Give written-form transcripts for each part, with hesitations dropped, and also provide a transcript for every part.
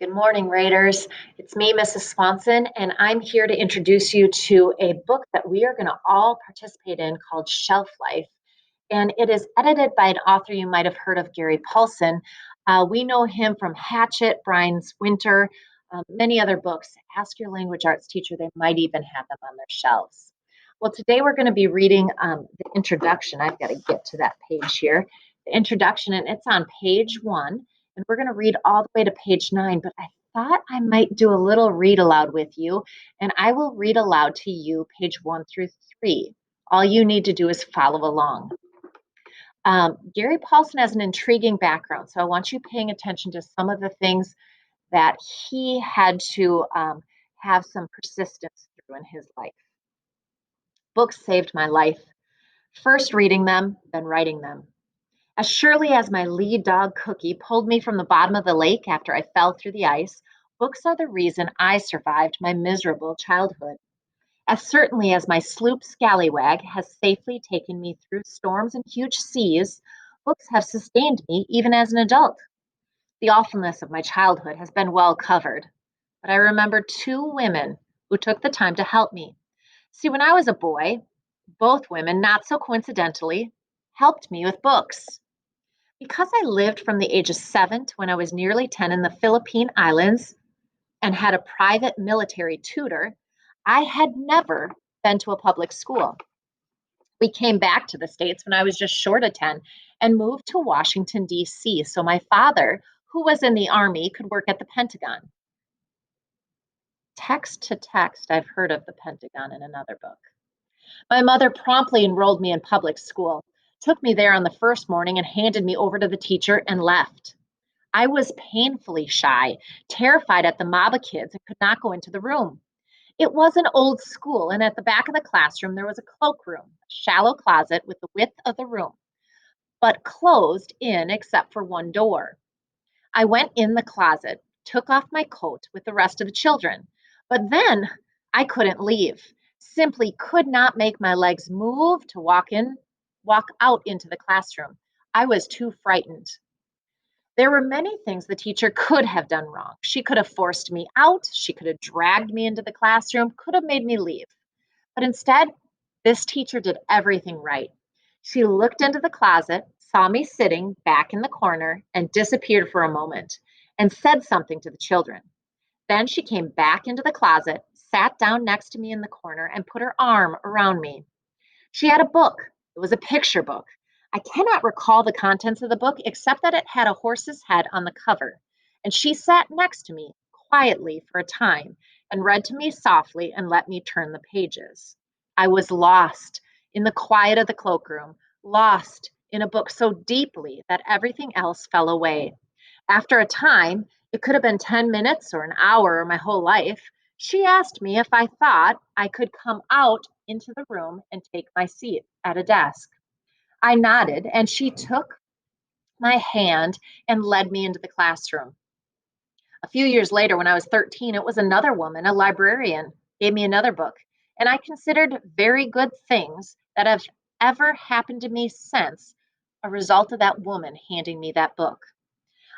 Good morning, Raiders. It's me, Mrs. Swanson, and I'm here to introduce you to a book that we are going to all participate in called Shelf Life. And it is edited by an author you might have heard of, Gary Paulsen. We know him from Hatchet, Brian's Winter, many other books. Ask your language arts teacher, they might even have them on their shelves. Well, today we're going to be reading the introduction. I've got to get to that page here. The introduction, and it's on page 1. And we're going to read all the way to page 9, but I thought I might do a little read aloud with you, and I will read aloud to you page 1 through 3. All you need to do is follow along. Gary Paulsen has an intriguing background, so I want you paying attention to some of the things that he had to have some persistence through in his life. Books saved my life. First reading them, then writing them. As surely as my lead dog Cookie pulled me from the bottom of the lake after I fell through the ice, books are the reason I survived my miserable childhood. As certainly as my sloop Scallywag has safely taken me through storms and huge seas, books have sustained me even as an adult. The awfulness of my childhood has been well covered, but I remember two women who took the time to help me. See, when I was a boy, both women, not so coincidentally, helped me with books. Because I lived from the age of 7 to when I was nearly 10 in the Philippine Islands and had a private military tutor, I had never been to a public school. We came back to the States when I was just short of 10 and moved to Washington, D.C. so my father, who was in the Army, could work at the Pentagon. Text to text, I've heard of the Pentagon in another book. My mother promptly enrolled me in public school, took me there on the first morning and handed me over to the teacher and left. I was painfully shy, terrified at the mob of kids and could not go into the room. It was an old school, and at the back of the classroom there was a cloakroom, a shallow closet with the width of the room, but closed in except for one door. I went in the closet, took off my coat with the rest of the children, but then I couldn't leave. Simply could not make my legs move to walk out into the classroom. I was too frightened. There were many things the teacher could have done wrong. She could have forced me out, she could have dragged me into the classroom, could have made me leave. But instead, this teacher did everything right. She looked into the closet, saw me sitting back in the corner, and disappeared for a moment and said something to the children. Then she came back into the closet, sat down next to me in the corner, and put her arm around me. She had a book. It was a picture book. I cannot recall the contents of the book except that it had a horse's head on the cover. And she sat next to me quietly for a time and read to me softly and let me turn the pages. I was lost in the quiet of the cloakroom, lost in a book so deeply that everything else fell away. After a time, it could have been 10 minutes or an hour or my whole life, she asked me if I thought I could come out into the room and take my seat at a desk. I nodded, and she took my hand and led me into the classroom. A few years later, when I was 13, it was another woman, a librarian, gave me another book. And I considered very good things that have ever happened to me since a result of that woman handing me that book.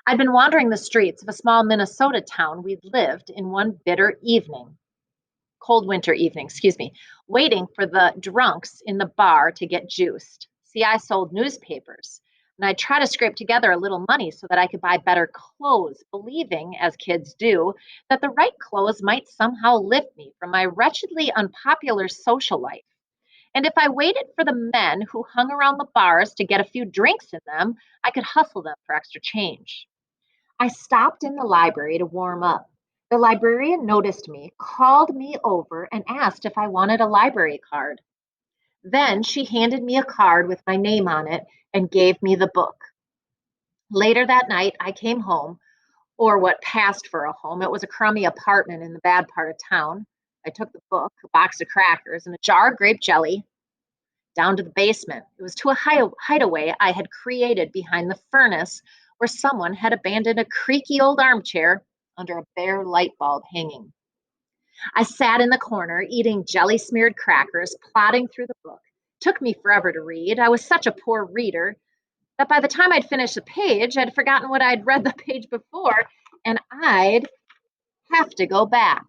I'd been wandering the streets of a small Minnesota town we'd lived in one bitter evening, cold winter evening, excuse me, waiting for the drunks in the bar to get juiced. See, I sold newspapers, and I tried to scrape together a little money so that I could buy better clothes, believing, as kids do, that the right clothes might somehow lift me from my wretchedly unpopular social life. And if I waited for the men who hung around the bars to get a few drinks in them, I could hustle them for extra change. I stopped in the library to warm up. The librarian noticed me, called me over, and asked if I wanted a library card. Then she handed me a card with my name on it and gave me the book. Later that night, I came home, or what passed for a home. It was a crummy apartment in the bad part of town. I took the book, a box of crackers, and a jar of grape jelly down to the basement. It was to a hideaway I had created behind the furnace where someone had abandoned a creaky old armchair under a bare light bulb hanging. I sat in the corner eating jelly smeared crackers, plodding through the book. It took me forever to read. I was such a poor reader that by the time I'd finished a page, I'd forgotten what I'd read the page before, and I'd have to go back.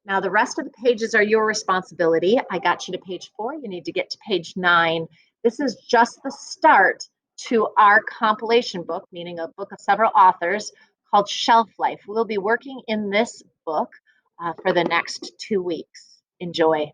Now, the rest of the pages are your responsibility. I got you to page 4. You need to get to page 9. This is just the start to our compilation book, meaning a book of several authors called Shelf Life. We'll be working in this book for the next 2 weeks. Enjoy.